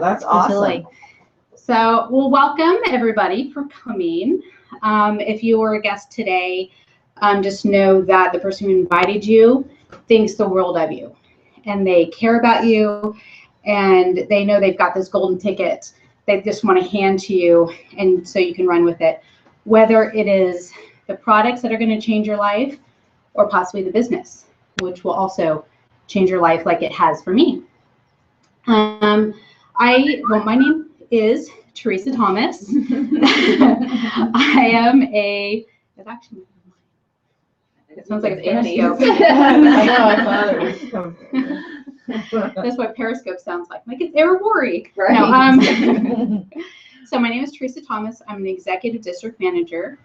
That's awesome. Absolutely. So, well, welcome everybody for coming. If you were a guest today, just know that the person who invited you thinks the world of you, and they care about you, and they know they've got this golden ticket they just want to hand to you, and so you can run with it. Whether it is the products that are going to change your life, or possibly the business, which will also change your life like it has for me. My name is Teresa Thomas. I am it sounds like it's Periscope. I know, I thought it was That's what Periscope sounds like it's Arbonne. Right. No, so my name is Teresa Thomas. I'm an executive district manager.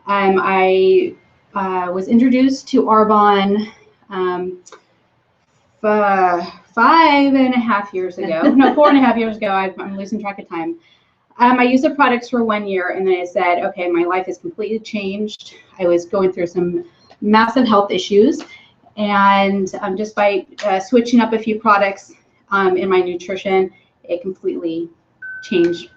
I was introduced to Arbonne 5.5 years ago. No, 4.5 years ago. I'm losing track of time. I used the products for 1 year, and then I said, okay, my life has completely changed. I was going through some massive health issues, and just by switching up a few products in my nutrition, it completely changed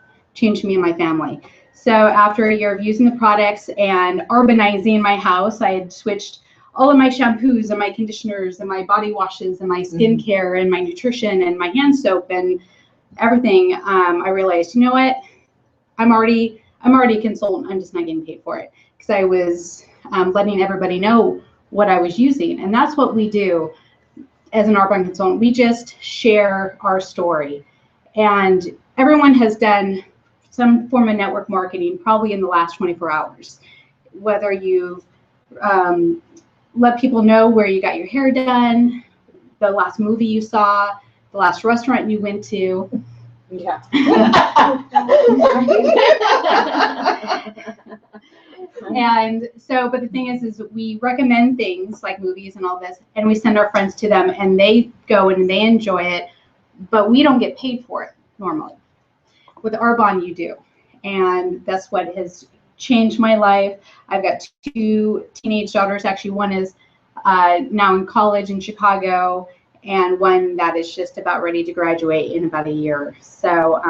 me and my family. So after a year of using the products and Arbonizing my house, I had switched all of my shampoos and my conditioners and my body washes and my skincare and my nutrition and my hand soap and everything. I realized, you know what? I'm already a consultant. I'm just not getting paid for it, because I was letting everybody know what I was using. And that's what we do as an Arbonne consultant. We just share our story. And everyone has done some form of network marketing probably in the last 24 hours. Whether you've let people know where you got your hair done, the last movie you saw, the last restaurant you went to. Yeah. And so, but the thing is we recommend things like movies and all this, and we send our friends to them, and they go and they enjoy it, but we don't get paid for it normally. With Arbonne, you do, and that's what has changed my life. I've got 2 teenage daughters. Actually, one is now in college in Chicago, and one that is just about ready to graduate in about a year. So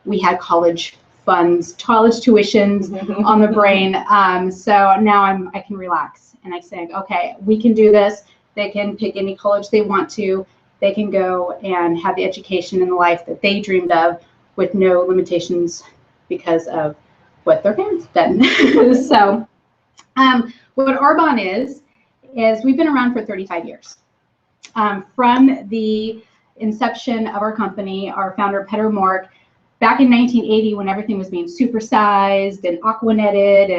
we had college funds, college tuitions on the brain. So now I can relax, and I say, okay, we can do this. They can pick any college they want to. They can go and have the education and the life that they dreamed of with no limitations because of what their parents done. So what Arbonne is we've been around for 35 years. From the inception of our company, our founder, Peter Mork, back in 1980, when everything was being supersized and aquanetted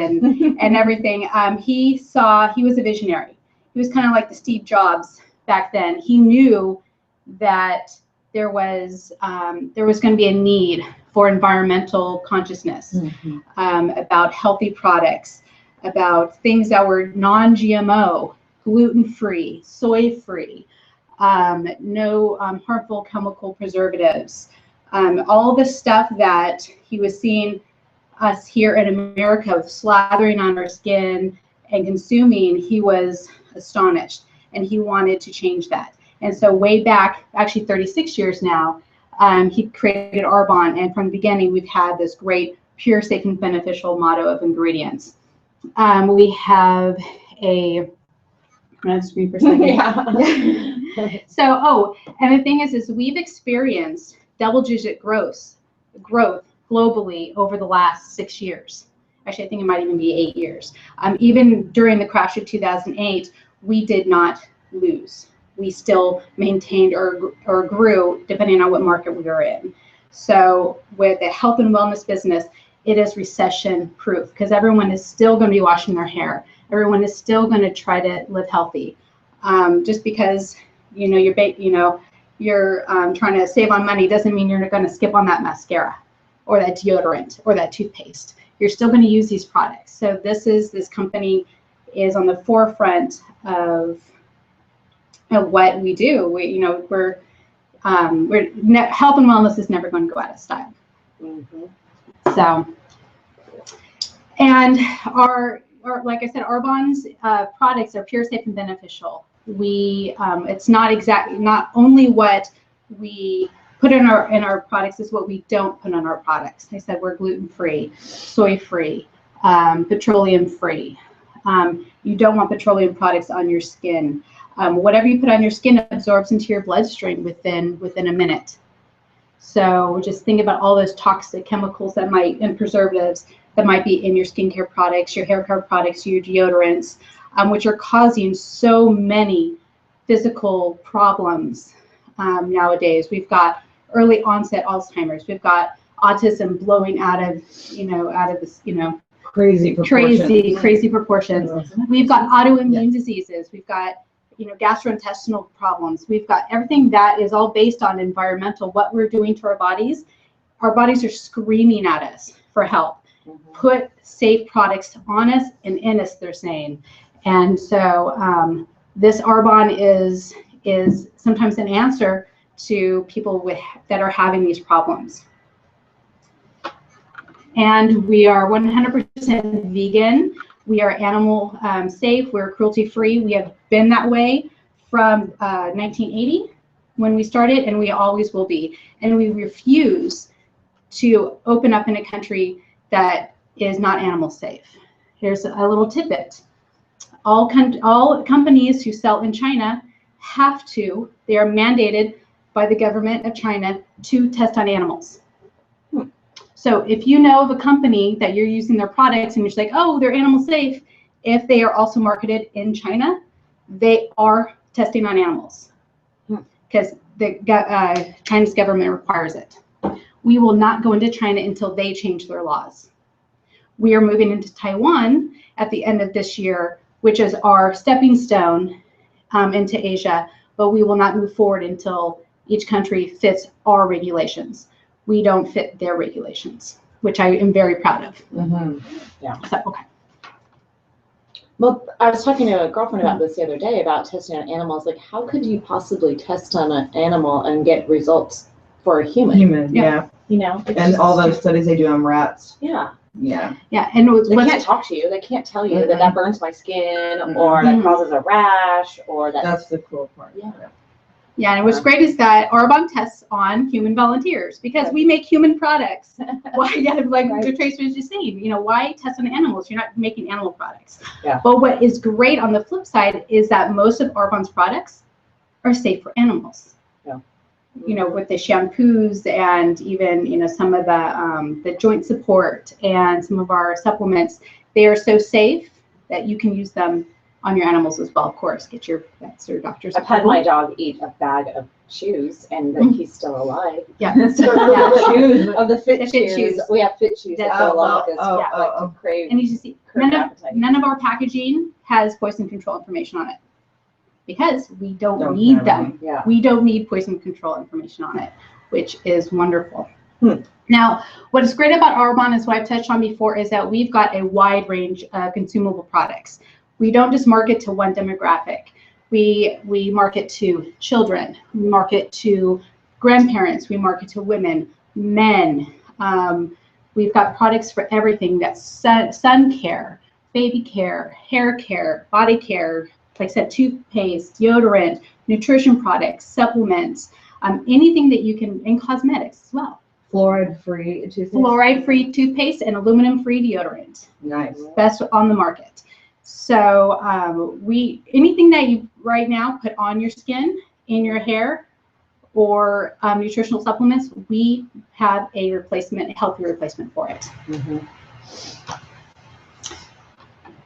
and everything, he was a visionary. He was kind of like the Steve Jobs back then. He knew that there was going to be a need for environmental consciousness, about healthy products, about things that were non-GMO, gluten-free, soy-free, no harmful chemical preservatives, all the stuff that he was seeing us here in America slathering on our skin and consuming. He was astonished, and he wanted to change that. And so way back, actually 36 years now, he created Arbonne, and from the beginning, we've had this great pure, safe, and beneficial motto of ingredients. We have I'm gonna screen for a second. Yeah. So, and the thing is we've experienced double-digit growth globally over the last 6 years. Actually, I think it might even be 8 years. Even during the crash of 2008, we did not lose. We still maintained or grew depending on what market we were in. So with the health and wellness business, it is recession proof, because everyone is still going to be washing their hair. Everyone is still going to try to live healthy. Just because you're trying to save on money doesn't mean you're not going to skip on that mascara or that deodorant or that toothpaste. You're still going to use these products. So this company is on the forefront of what we do. We're health and wellness is never going to go out of style. So, and our like I said, Arbonne's products are pure, safe, and beneficial. It's not only what we put in our products is what we don't put on our products. I said we're gluten-free, soy-free, petroleum-free. You don't want petroleum products on your skin. Whatever you put on your skin absorbs into your bloodstream within a minute. So just think about all those toxic chemicals and preservatives that might be in your skincare products, your hair care products, your deodorants, which are causing so many physical problems nowadays. We've got early onset Alzheimer's. We've got autism blowing out of this, Crazy proportions. We've got autoimmune diseases. We've got, gastrointestinal problems. We've got everything that is all based on environmental, what we're doing to our bodies. Our bodies are screaming at us for help. Put safe products on us and in us, they're saying. And so this Arbonne is sometimes an answer to people that are having these problems. And we are 100% vegan. We are animal safe. We're cruelty free. We have been that way from 1980 when we started, and we always will be. And we refuse to open up in a country that is not animal safe. Here's a little tidbit. All companies who sell in China they are mandated by the government of China to test on animals. So if you know of a company that you're using their products and you're just like, oh, they're animal safe, if they are also marketed in China, they are testing on animals because China's government requires it. We will not go into China until they change their laws. We are moving into Taiwan at the end of this year, which is our stepping stone into Asia, but we will not move forward until each country fits our regulations. We don't fit their regulations, which I am very proud of. Yeah. So, okay. Well, I was talking to a girlfriend about this the other day about testing on animals. Like, how could you possibly test on an animal and get results for a human? Yeah. And all those studies they do on rats. Yeah. Yeah. Yeah. And they can't talk to you. They can't tell you that burns my skin or that causes a rash or that. That's the cool part. Yeah. Yeah, and what's great is that Arbonne tests on human volunteers because we make human products. Why, Trace was just saying, why test on animals? You're not making animal products. Yeah. But what is great on the flip side is that most of Arbonne's products are safe for animals. Yeah. With the shampoos and even, some of the joint support and some of our supplements, they are so safe that you can use them on your animals as well, of course. Get your vets or doctors. I've had my dog eat a bag of shoes, and he's still alive. Yeah. Shoes. Of the fit shoes. We have fit shoes that go along with this. Crave. And you see, none of our packaging has poison control information on it because we don't need them. Yeah. We don't need poison control information on it, which is wonderful. Now, what is great about Arbonne is what I've touched on before is that we've got a wide range of consumable products. We don't just market to one demographic. We market to children, we market to grandparents, we market to women, men. We've got products for everything. That's sun care, baby care, hair care, body care, like I said, toothpaste, deodorant, nutrition products, supplements, anything that you can, and cosmetics as well. Fluoride-free toothpaste. Fluoride-free toothpaste and aluminum-free deodorant. Nice. Best on the market. So anything that you right now put on your skin, in your hair, or nutritional supplements, we have a healthy replacement for it.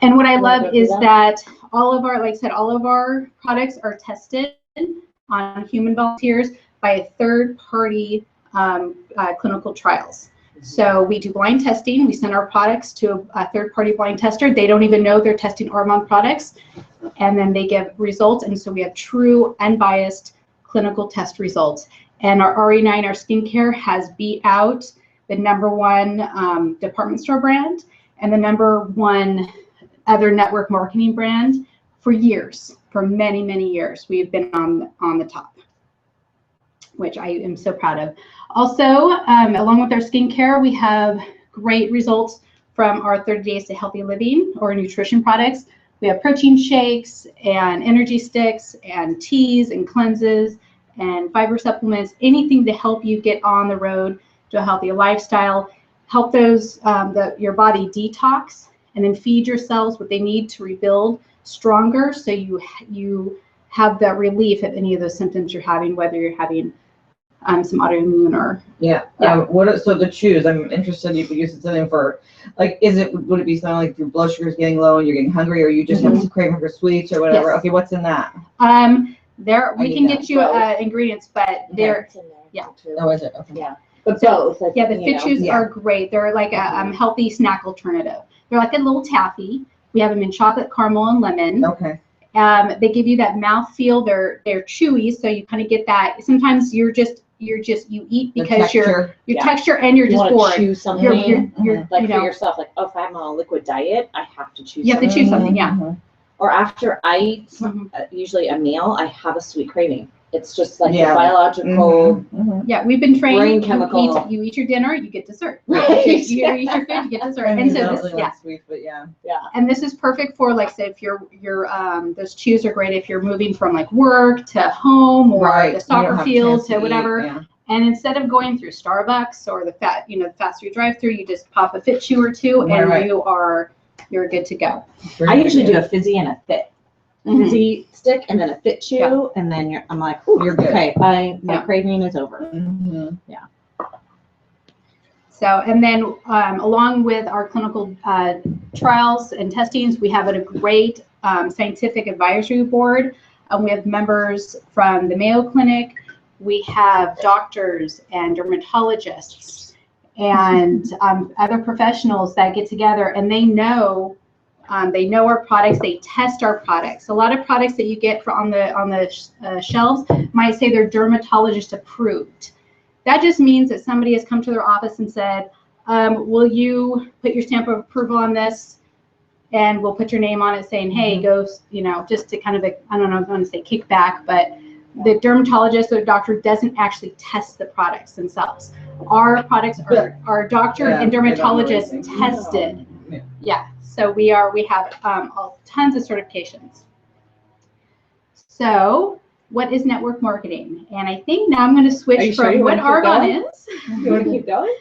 And what I love is that all of our products are tested on human volunteers by a third-party clinical trials. So we do blind testing. We send our products to a third-party blind tester. They don't even know they're testing Arbonne products, and then they give results. And so we have true, unbiased clinical test results. And our RE9, our skincare, has beat out the #1 department store brand and the #1 other network marketing brand for years, for many, many years. We've been on the top, which I am so proud of. Also, along with our skincare, we have great results from our 30 Days to Healthy Living or nutrition products. We have protein shakes and energy sticks and teas and cleanses and fiber supplements, anything to help you get on the road to a healthier lifestyle, help those your body detox, and then feed your cells what they need to rebuild stronger, so you have that relief of any of those symptoms you're having, whether you're having some autoimmune or so to choose, I'm interested if you use something for, like, would it be something like your blood sugar's getting low and you're getting hungry, or you just have to crave for sweets or whatever? Yes. Okay, what's in that? We can get you ingredients, but they're Oh, is it? Okay. Yeah. But both. the fit chews are great. They're like a healthy snack alternative. They're like a little taffy. We have them in chocolate, caramel, and lemon. Okay. They give you that mouth feel. They're chewy, so you kind of get that. Sometimes you eat because your texture, and you're just bored. Chew something. You're like for yourself, like, oh, if I'm on a liquid diet, I have to choose. You have to choose something, yeah. Or after I eat usually a meal, I have a sweet craving. It's just like the biological. Yeah, we've been trained. Brain chemical. You eat your dinner, you get dessert. Right. You eat your food, you get dessert. And so this, like sweet, but And this is perfect for, like, say, if your those chews are great if you're moving from like work to home or the soccer field to whatever. And instead of going through Starbucks or the fast food drive-through, you just pop a fit chew or two, and you're good to go. I usually do a fizzy and a fit. Fizzy stick and then a fit chew, and then I'm like, you're good. Okay, my craving is over. Yeah. So, and then along with our clinical trials and testings, we have a great scientific advisory board. We have members from the Mayo Clinic. We have doctors and dermatologists and other professionals that get together, and they know our products. They test our products. A lot of products that you get on the shelves might say they're dermatologist approved. That just means that somebody has come to their office and said, will you put your stamp of approval on this? And we'll put your name on it saying, hey, go, just to kind of, I don't know, I'm going to say kickback, but the dermatologist or doctor doesn't actually test the products themselves. Our products are doctor and dermatologist tested. Yeah. So we have tons of certifications. So what is network marketing? And I think now I'm going to switch from what Arbonne is. You want to keep going?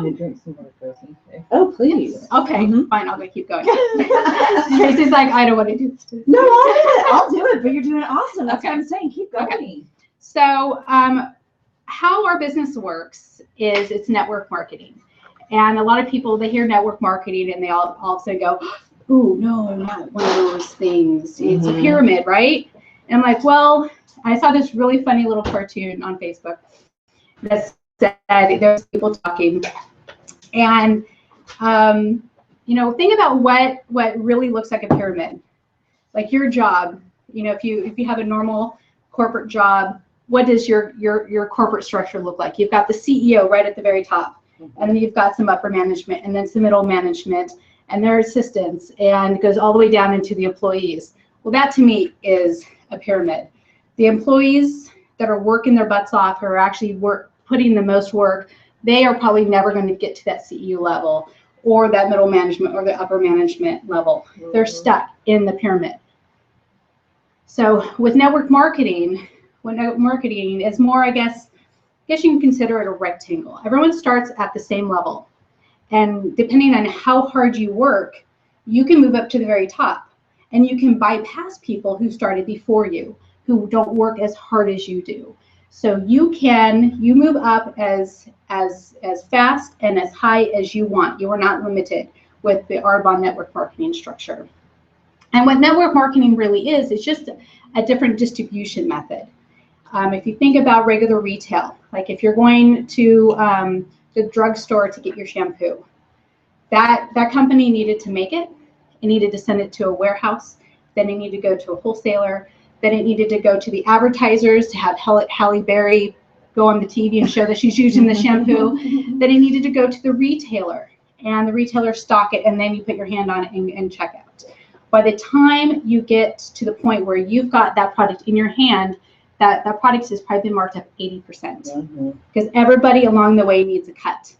You drink some more frozen. Oh, please. Okay, fine. I'll keep going. Tracy's like, I don't want to do this. No, I'll do it. But you're doing awesome. That's what I'm saying. Keep going. Okay. So how our business works is it's network marketing. And a lot of people, they hear network marketing and they all of a sudden go, oh, no, not one of those things. It's a pyramid, right? And I'm like, well, I saw this really funny little cartoon on Facebook that said there's people talking. And, think about what really looks like a pyramid. Like your job, if you have a normal corporate job, what does your corporate structure look like? You've got the CEO right at the very top. And then you've got some upper management, and then some middle management, and their assistants, and it goes all the way down into the employees. Well, that to me is a pyramid. The employees that are working their butts off, who are actually putting the most work, they are probably never going to get to that CEO level or that middle management or the upper management level. They're stuck in the pyramid. So with network marketing is more, I guess you can consider it a rectangle. Everyone starts at the same level. And depending on how hard you work, you can move up to the very top. And you can bypass people who started before you, who don't work as hard as you do. So you move up as fast and as high as you want. You are not limited with the Arbonne network marketing structure. And what network marketing really is, it's just a different distribution method. If you think about regular retail, like if you're going to the drugstore to get your shampoo, that company needed to make it. It needed to send it to a warehouse. Then it needed to go to a wholesaler. Then it needed to go to the advertisers to have Halle Berry go on the TV and show that she's using the shampoo. Then it needed to go to the retailer, and the retailer stock it, and then you put your hand on it and check out. By the time you get to the point where you've got that product in your hand, that product has probably been marked up 80% because everybody along the way needs a cut.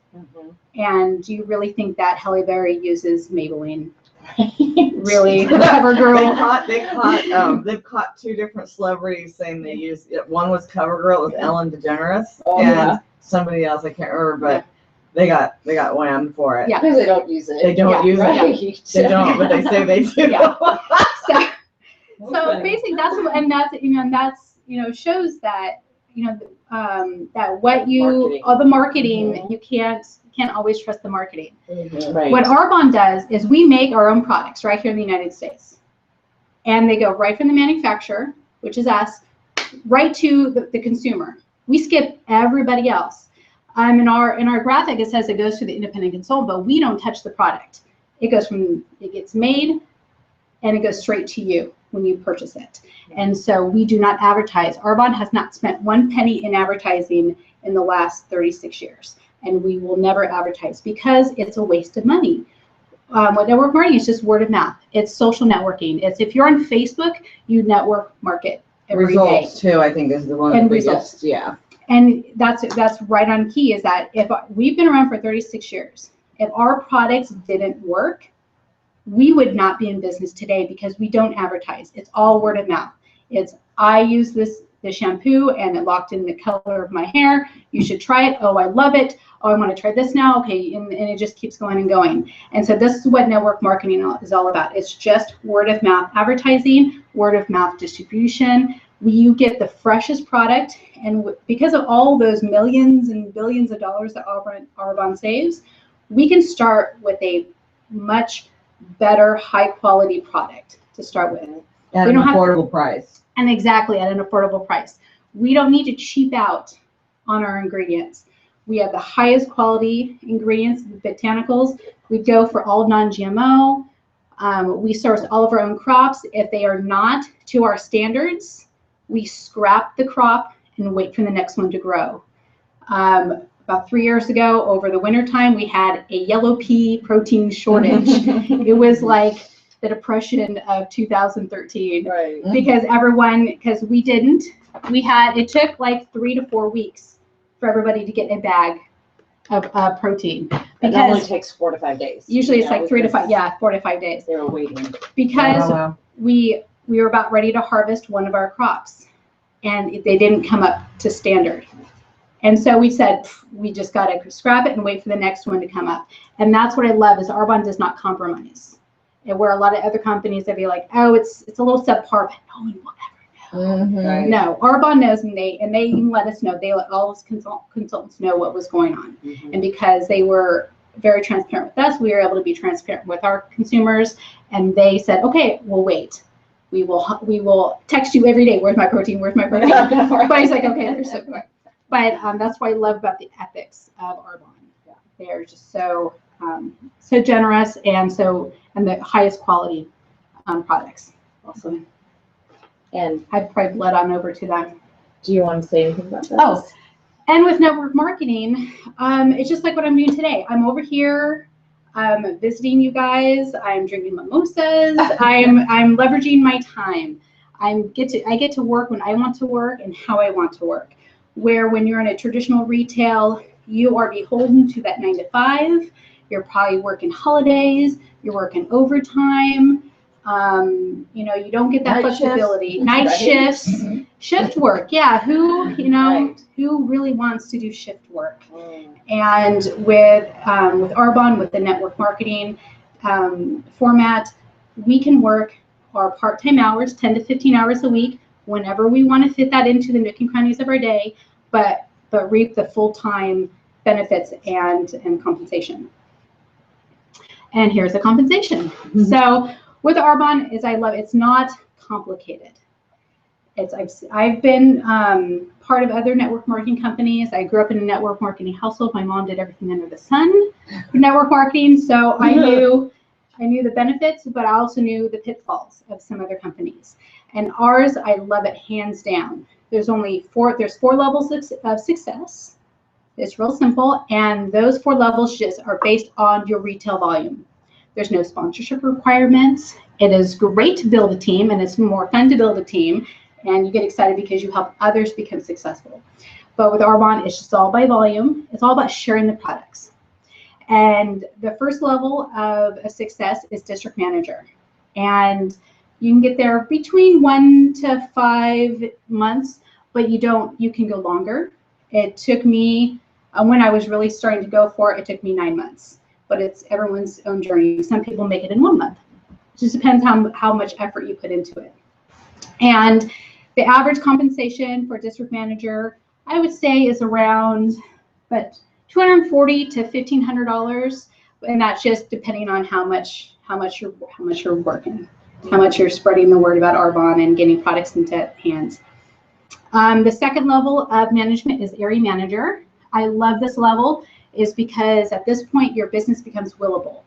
And do you really think that Halle Berry uses Maybelline? really CoverGirl. They've caught two different celebrities saying they used it. One was CoverGirl, it was Ellen DeGeneres, and somebody else I can't remember, but they got whammed for it. Yeah. Because they don't use it. They don't use it. They don't, but they say they do. Yeah. So basically, that's shows that that what you all the marketing you can't always trust the marketing. Right. What Arbonne does is we make our own products right here in the United States, and they go right from the manufacturer, which is us, right to the consumer. We skip everybody else. In our graphic, it says it goes to the independent consultant, but we don't touch the product. It gets made, and it goes straight to you when you purchase it. And so we do not advertise. Arbonne has not spent 1 penny in advertising in the last 36 years, and we will never advertise because it's a waste of money. What network marketing is just word of mouth. It's social networking. It's if you're on Facebook, you network market every day. Results too, I think, is the one of the biggest. Yeah. And that's right on key, is that if we've been around for 36 years, if our products didn't work, we would not be in business today because we don't advertise. It's all word of mouth. It's I use the shampoo and it locked in the color of my hair. You should try it. Oh, I love it. Oh, I want to try this now. Okay, and it just keeps going and going. And so this is what network marketing is all about. It's just word of mouth advertising, word of mouth distribution. You get the freshest product, and because of all those millions and billions of dollars that Arbonne saves, we can start with a much better, high quality product to start with. At an affordable price. And exactly, at an affordable price. We don't need to cheap out on our ingredients. We have the highest quality ingredients, botanicals. We go for all non-GMO. We source all of our own crops. If they are not to our standards, we scrap the crop and wait for the next one to grow. About 3 years ago, over the winter time, we had a yellow pea protein shortage. It was like the depression of 2013. Right. Because it took like 3 to 4 weeks for everybody to get a bag of protein. It normally takes 4 to 5 days. Usually it's like 4 to 5 days. They were waiting. Because we were about ready to harvest one of our crops, and they didn't come up to standard. And so we said, we just got to scrap it and wait for the next one to come up. And that's what I love, is Arbonne does not compromise. And where a lot of other companies, they'd be like, oh, it's a little subpar, but no one will ever know. Right. No, Arbonne knows, and they even let us know. They let all of consultants know what was going on. And because they were very transparent with us, we were able to be transparent with our consumers. And they said, okay, we'll wait. We will text you every day. Where's my protein? Where's my protein? But he's like, okay, there's so good. But that's what I love about the ethics of Arbonne. They are just so generous and the highest quality products. Awesome. And I've probably led on over to them. Do you want to say anything about that? Oh, and with network marketing, it's just like what I'm doing today. I'm over here. I'm visiting you guys. I'm drinking mimosas. I'm leveraging my time. I get to work when I want to work and how I want to work. Where when you're in a traditional retail, you are beholden to that 9 to 5. You're probably working holidays. You're working overtime. You don't get that flexibility. Night shifts, shift work. Yeah, who really wants to do shift work? And with Arbonne, with the network marketing format, we can work our part-time hours, 10 to 15 hours a week, whenever we want to fit that into the nook and crannies of our day, but reap the full-time benefits and compensation. And here's the compensation. So with Arbonne, it's not complicated. I've been part of other network marketing companies. I grew up in a network marketing household. My mom did everything under the sun for network marketing, so I knew the benefits, but I also knew the pitfalls of some other companies. And ours, I love it hands down. There's 4 levels of success. It's real simple, and those 4 levels just are based on your retail volume. There's no sponsorship requirements. It is great to build a team, and it's more fun to build a team, and you get excited because you help others become successful. But with Arbonne, it's just all by volume. It's all about sharing the products. And the first level of a success is district manager. And you can get there between 1 to 5 months, but you can go longer. It took me, when I was really starting to go for it, it took me 9 months. But it's everyone's own journey. Some people make it in 1 month. It just depends how much effort you put into it. And the average compensation for a district manager, I would say, is around $240 to $1,500, and that's just depending on how much you're working, how much you're spreading the word about Arbonne and getting products into hands. The second level of management is area manager. I love this level is because at this point your business becomes willable.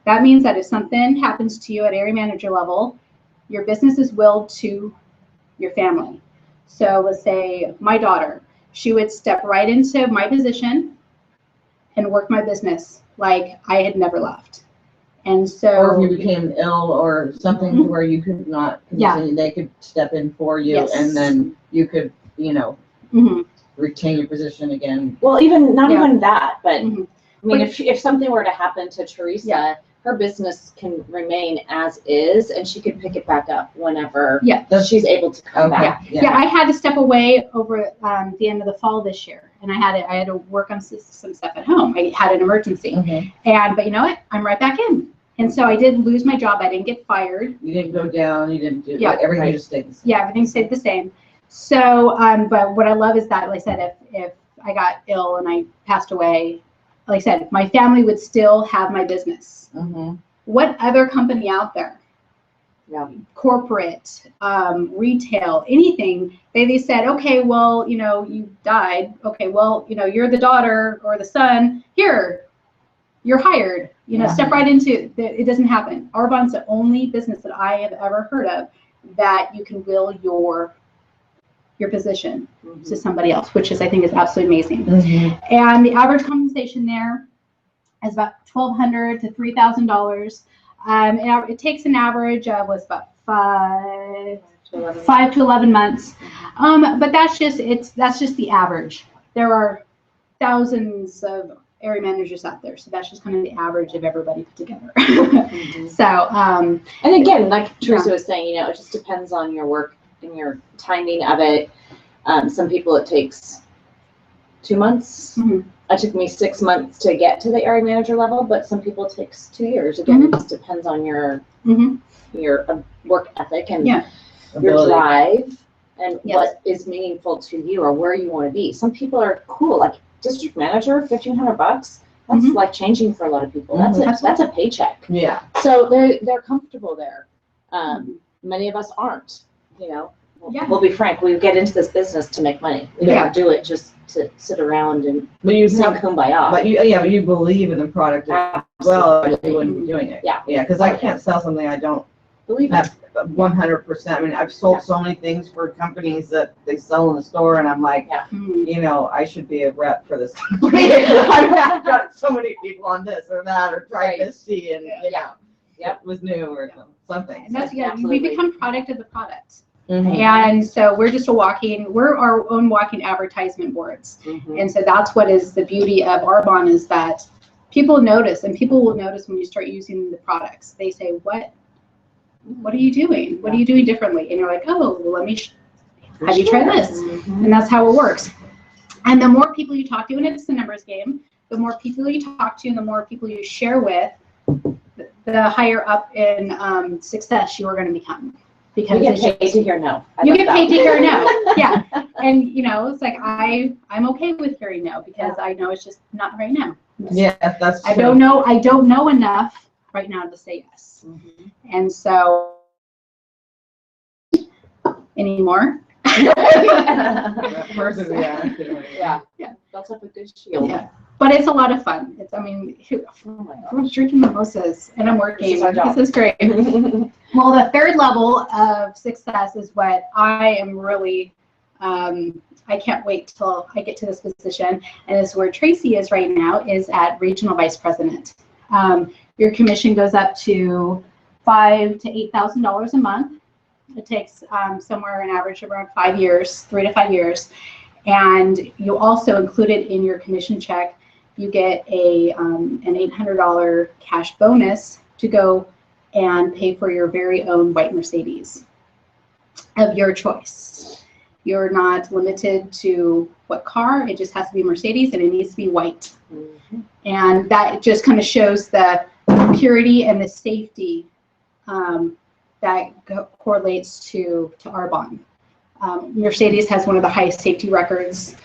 That means that if something happens to you at area manager level, your business is willed to your family. So let's say my daughter, she would step right into my position and work my business like I had never left. And so, or if you became ill or something to where you could not continue, they could step in for you, and then you could, retain your position again. Well, even that, but I mean, if something were to happen to Teresa, her business can remain as is, and she can pick it back up whenever she's able to come back. Yeah, I had to step away over the end of the fall this year, and I had to work on some stuff at home. I had an emergency, but you know what? I'm right back in. And so I didn't lose my job. I didn't get fired. You didn't go down. You didn't do everything just stayed the same. Yeah, everything stayed the same. So, but what I love is that, like I said, if I got ill and I passed away, like I said, my family would still have my business. What other company out there, corporate, retail, anything, they said, okay, well, you died. Okay, well, you're the daughter or the son. Here, you're hired. Step right into it. It doesn't happen. Arbonne's the only business that I have ever heard of that you can will your position to somebody else, which I think is absolutely amazing. And the average compensation there is about $1,200 to $3,000. It takes an average of about 5 to 11 months. But that's just the average. There are thousands of area managers out there, so that's just kind of the average of everybody put together. So, and again, like Teresa was saying, it just depends on your work and your timing of it. Some people it takes 2 months. It took me 6 months to get to the area manager level, but some people it takes 2 years. Again, it just depends on your work ethic and your drive and what is meaningful to you or where you want to be. Some people are cool, like district manager, $1,500. That's life changing for a lot of people. That's a paycheck. Yeah. So they're comfortable there. Many of us aren't. We'll be frank. We get into this business to make money. We don't do it just to sit around and sing kumbaya. But you believe in the product as well, or you wouldn't be doing it. Yeah, because I can't sell something I don't believe in. 100%. I mean, I've sold so many things for companies that they sell in the store, and I'm like, I should be a rep for this company. I've got so many people on this or that, or tried this tea, and it was new or something. And that's we become product of the product. And so we're our own walking advertisement boards. And so that's what is the beauty of Arbonne, is that people notice, and people will notice when you start using the products. They say, what are you doing? What are you doing differently? And you're like, oh, well, have you tried this? And that's how it works. And the more people you talk to, and it's the numbers game, the more people you talk to and the more people you share with, the higher up in success you are going to become. Because you get paid to hear no. You get paid to hear no. Yeah. And it's like I'm okay with hearing no, because I know it's just not right now. Yeah, that's true. I don't know enough right now to say yes. And so anymore. Built up a good shield. Yeah. But it's a lot of fun. I'm drinking mimosas and I'm working. This is great. Well, the third level of success is what I am really, I can't wait till I get to this position. And it's where Tracy is right now, is at regional vice president. Your commission goes up to $5,000 to $8,000 a month. It takes somewhere an average of around 5 years, 3 to 5 years. And you also included in your commission check you get an $800 cash bonus to go and pay for your very own white Mercedes of your choice. You're not limited to what car, it just has to be Mercedes and it needs to be white. Mm-hmm. And that just kind of shows the purity and the safety that correlates to Arbonne. Mercedes has one of the highest safety records,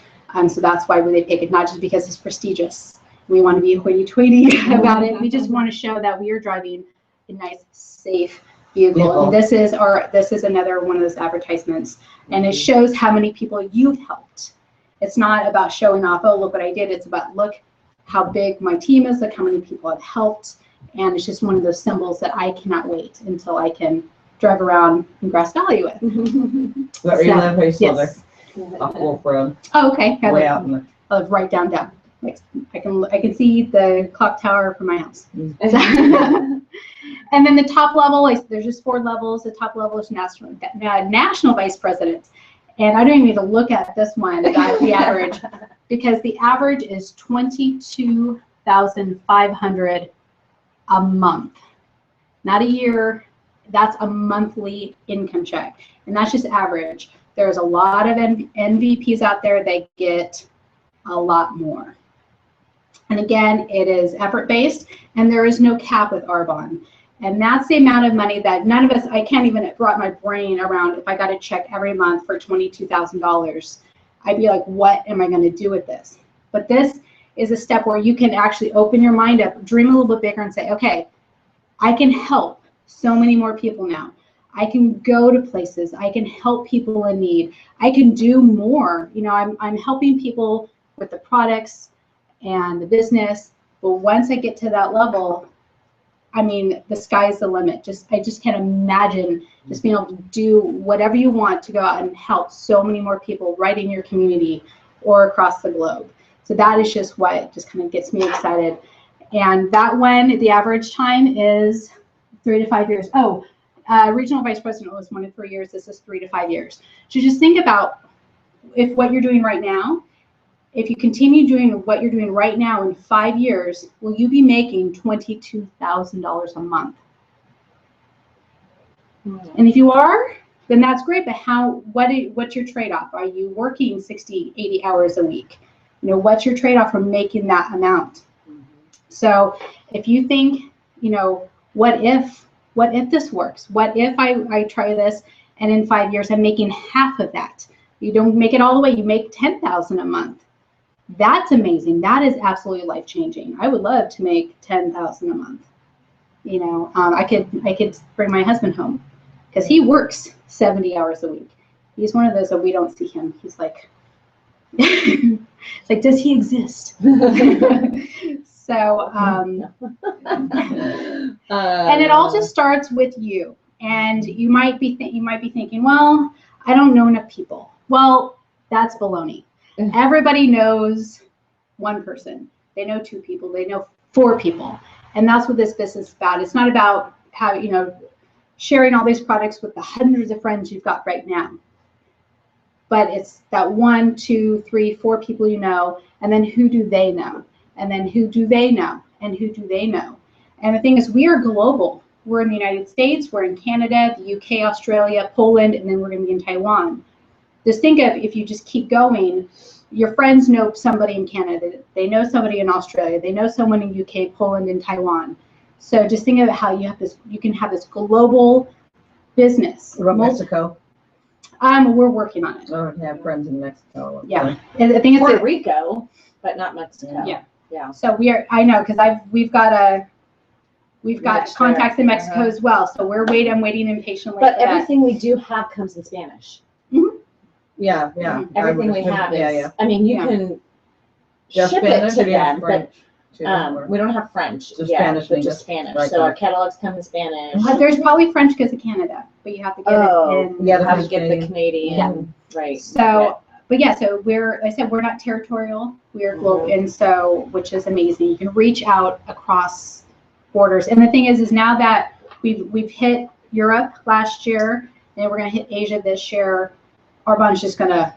so that's why they pick it, not just because it's prestigious. We want to be hoity-toity about it. We just want to show that we are driving a nice, safe vehicle. And this is another one of those advertisements, and it shows how many people you've helped. It's not about showing off, oh, look what I did. It's about, look how big my team is, look how many people I've helped. And it's just one of those symbols that I cannot wait until I can drive around in Grass Valley with. Is that where you live? Or you still Yes. there? Off Wolf Road. Oh, okay. Way out in the. I live right down. Like, I can see the clock tower from my house. Mm. And then the top level, there's just 4 levels. The top level is national vice president. And I don't even need to look at this one, the average, because the average is $22,500 a month, not a year. That's a monthly income check, and that's just average. There's a lot of NVPs out there that get a lot more. And again, it is effort-based, and there is no cap with Arbonne. And that's the amount of money that none of us, I can't even wrap my brain around. If I got a check every month for $22,000, I'd be like, what am I going to do with this? But this is a step where you can actually open your mind up, dream a little bit bigger, and say, okay, I can help so many more people now. I can go to places. I can help people in need. I can do more. You know, I'm helping people with the products and the business. But once I get to that level, I mean, the sky's the limit. I just can't imagine just being able to do whatever you want to go out and help so many more people right in your community or across the globe. So that is just what just kind of gets me excited. And that one, the average time is 3 to 5 years. Oh, regional vice president was 1 to 3 years. This is 3 to 5 years. So just think about if what you're doing right now, if you continue doing what you're doing right now in 5 years, will you be making $22,000 a month? And if you are, then that's great. But what's your trade-off? Are you working 60, 80 hours a week? You know, what's your trade-off from making that amount? So if you think, you know, what if this works? What if I try this and in 5 years I'm making half of that? You don't make it all the way, you make $10,000 a month. That's amazing. That is absolutely life-changing. I would love to make $10,000 a month. You know, I could bring my husband home because he works 70 hours a week. He's one of those that we don't see him. He's like, it's like, does he exist? So, and it all just starts with you. And you might be thinking, well, I don't know enough people. Well, that's baloney. Everybody knows one person. They know 2 people. They know 4 people. And that's what this business is about. It's not about how, you know, sharing all these products with the hundreds of friends you've got right now. But it's that 1, 2, 3, 4 people you know, and then who do they know? And then who do they know? And who do they know? And the thing is, we are global. We're in the United States, we're in Canada, the UK, Australia, Poland, and then we're going to be in Taiwan. Just think of, if you just keep going, your friends know somebody in Canada, they know somebody in Australia, they know someone in UK, Poland, and Taiwan. So just think of how you can have this global business. What about Mexico? We're working on it. I don't have friends in Mexico. Yeah, and I think it's Puerto Rico, but not Mexico. Yeah. Yeah. So I know, because we've got contacts in Mexico as well. So I'm waiting impatiently. But everything we do have comes in Spanish. Mm-hmm. Yeah. Everything we have is. Yeah. I mean, you can Just ship Spanish, it or to do you have them, French but too, we don't have French. Just yet, Spanish, but English. just Spanish. Right, So our right. catalogs come in Spanish. There's probably French because of Canada, but you have to get it in. Yeah, you have to that's get the Canadian. Canadian. Right. So, but yeah, so we're not territorial. We're global, and so, which is amazing. You can reach out across borders. And the thing is now that we've hit Europe last year, and we're going to hit Asia this year, Arbonne's just going to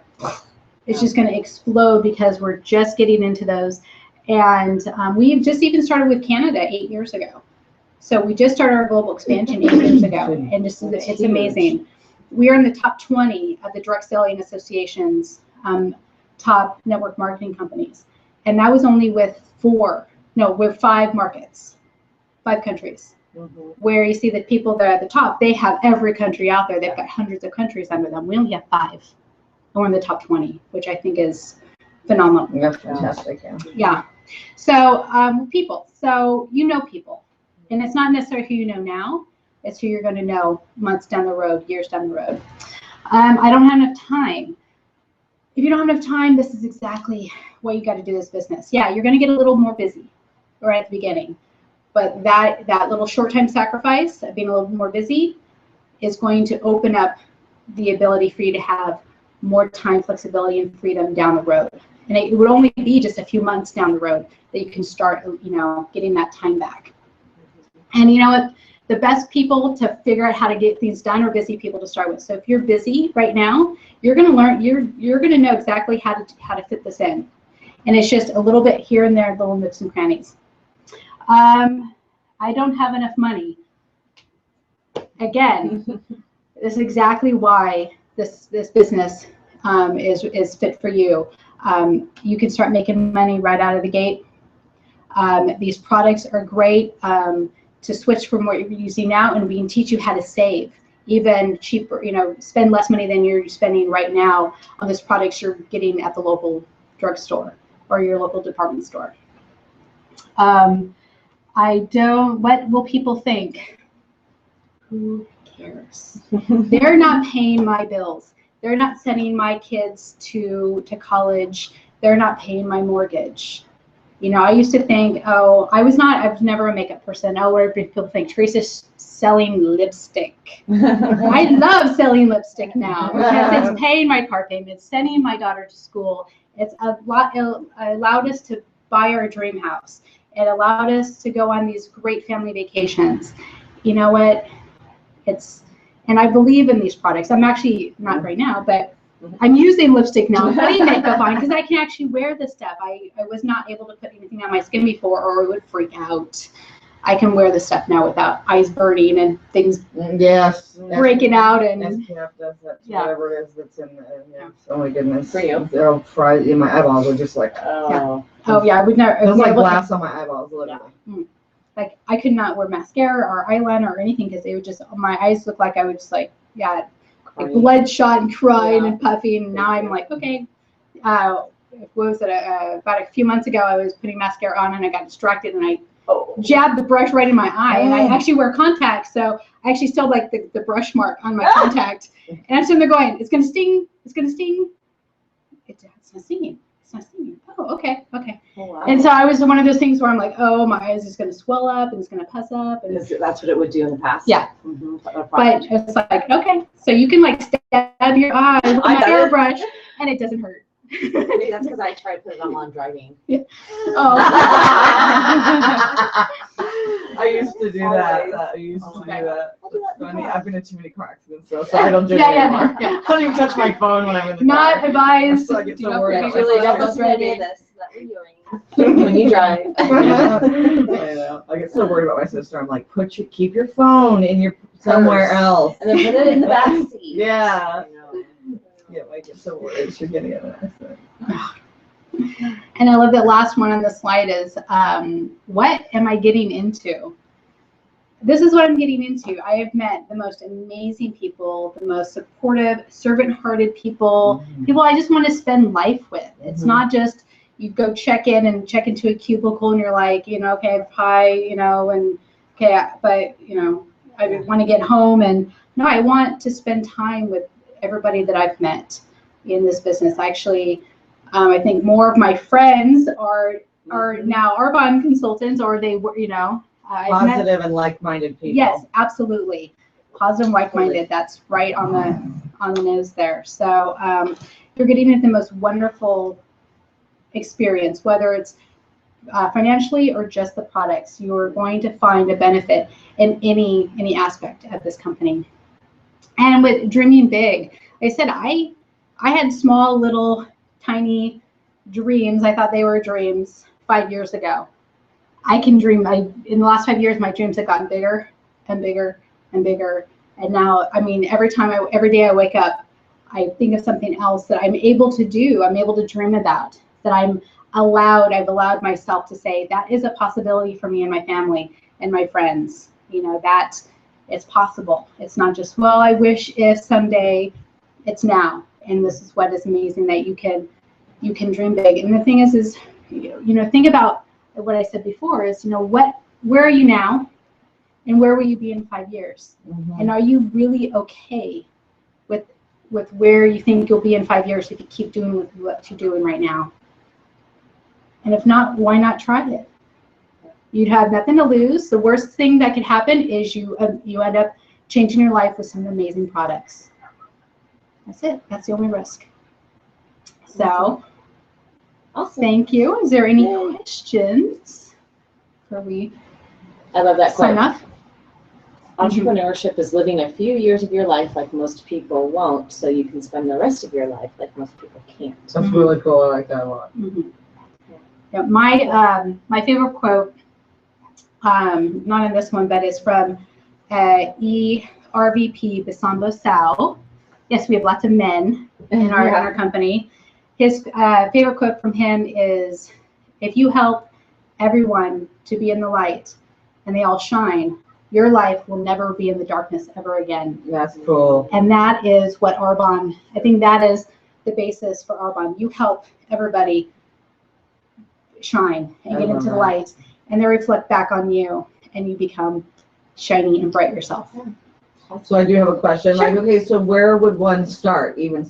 explode because we're just getting into those. And we've just even started with Canada 8 years ago. So we just started our global expansion 8 years ago, and just it's amazing. We are in the top 20 of the Direct Selling Association's top network marketing companies, and that was only with 5 markets, 5 countries. Where you see the people that are at the top, they have every country out there. They've got hundreds of countries under them. We only have 5, and we're in the top 20, which I think is phenomenal. That's fantastic. Yeah. So people. So you know people, and it's not necessarily who you know now. It's who you're going to know months down the road, years down the road. I don't have enough time. If you don't have enough time, this is exactly what you got to do this business. Yeah, you're going to get a little more busy right at the beginning. But that little short time sacrifice of being a little more busy is going to open up the ability for you to have more time, flexibility, and freedom down the road. And it would only be just a few months down the road that you can start, getting that time back. And you know what? The best people to figure out how to get things done are busy people to start with. So if you're busy right now, you're going to learn. You're going to know exactly how to fit this in. And it's just a little bit here and there, little nooks and crannies. I don't have enough money. Again, this is exactly why this business is fit for you. You can start making money right out of the gate. These products are great to switch from what you're using now, and we can teach you how to save even cheaper. Spend less money than you're spending right now on these products you're getting at the local drugstore or your local department store. What will people think? Who cares? They're not paying my bills. They're not sending my kids to college. They're not paying my mortgage. I used to think, I was never a makeup person. What do people think? Teresa's selling lipstick. I love selling lipstick now because it's paying my car payment, sending my daughter to school. It allowed us to buy our dream house. It allowed us to go on these great family vacations. You know what? And I believe in these products. I'm actually not right now, but I'm using lipstick now, putting makeup on because I can actually wear this stuff. I was not able to put anything on my skin before, or it would freak out. I can wear this stuff now without eyes burning and things breaking out. And SPF does that, whatever it is that's in there. Yeah. Oh my goodness. For you. They'll fry my eyeballs are just like, I would never. It was like glass on my eyeballs, literally. Yeah. Like I could not wear mascara or eyeliner or anything because they would just, my eyes looked like I would just like bloodshot and crying and puffing. And now I'm like, okay. What was it? About a few months ago, I was putting mascara on and I got distracted and I jabbed the brush right in my eye. And I actually wear contacts, so I actually still like the brush mark on my contact. And I'm sitting there going, it's going to sting. It's going to sting. It's not stinging. It's not stinging. Oh, okay. Oh, wow. And so I was one of those things where I'm like, my eyes is going to swell up and it's going to pus up. And that's what it would do in the past. Yeah. But it's like, okay, so you can like stab your eye with a hairbrush and it doesn't hurt. Maybe that's because I tried to put it on while driving. Yeah. I used to do that. It's funny. I've been in too many car accidents, so I don't do it anymore. I don't even touch my phone when I'm in the car. Not advised. So I get so worried. You really don't listen to any of this that we're doing when you drive. I know. I get so worried about my sister. I'm like, keep your phone in your somewhere else, and then put it in the back seat. Yeah. Yeah, I get so worried she's getting in an accident. And I love that last one on the slide is, what am I getting into? This is what I'm getting into. I have met the most amazing people, the most supportive, servant-hearted people, people I just want to spend life with. It's not just you go check into a cubicle and you're like, okay, hi, and okay, but, I want to get home. And no, I want to spend time with everybody that I've met in this business. Actually, I think more of my friends are now Arbonne consultants, or they were, positive and like-minded people. Yes, absolutely, positive, like-minded. That's right on the nose there. So you're getting the most wonderful experience, whether it's financially or just the products. You're going to find a benefit in any aspect of this company. And with dreaming big, like I said, I had small, little, tiny dreams. I thought they were dreams 5 years ago. I can dream. In the last 5 years, my dreams have gotten bigger and bigger and bigger. And now, I mean, every day I wake up, I think of something else that I'm able to do. I'm able to dream about, that I've allowed myself to say that is a possibility for me and my family and my friends, you know, that it's possible. It's not just, well, I wish if someday. It's now. And this is what is amazing, that you can dream big. And the thing is you know, think about what I said before is, you know, where are you now and where will you be in 5 years? Mhm. And are you really okay with where you think you'll be in 5 years if you keep doing what you're doing right now? And if not, why not try it? You'd have nothing to lose. The worst thing that could happen is you end up changing your life with some amazing products. That's it. That's the only risk. So, Awesome. thank you. Is there any questions before we I love that quote. sign off? Entrepreneurship is living a few years of your life like most people won't, so you can spend the rest of your life like most people can't. That's really cool. I like that a lot. Mm-hmm. Yeah, my favorite quote, not in this one, but is from ERVP Bisambo Sal. Yes, we have lots of men in our company. His favorite quote from him is, if you help everyone to be in the light and they all shine, your life will never be in the darkness ever again. That's cool. And that is what Arbonne, I think that is the basis for Arbonne. You help everybody shine and get into the light, and they reflect back on you, and you become shiny and bright yourself. So I do have a question. Sure. Like, okay, so where would one start? Even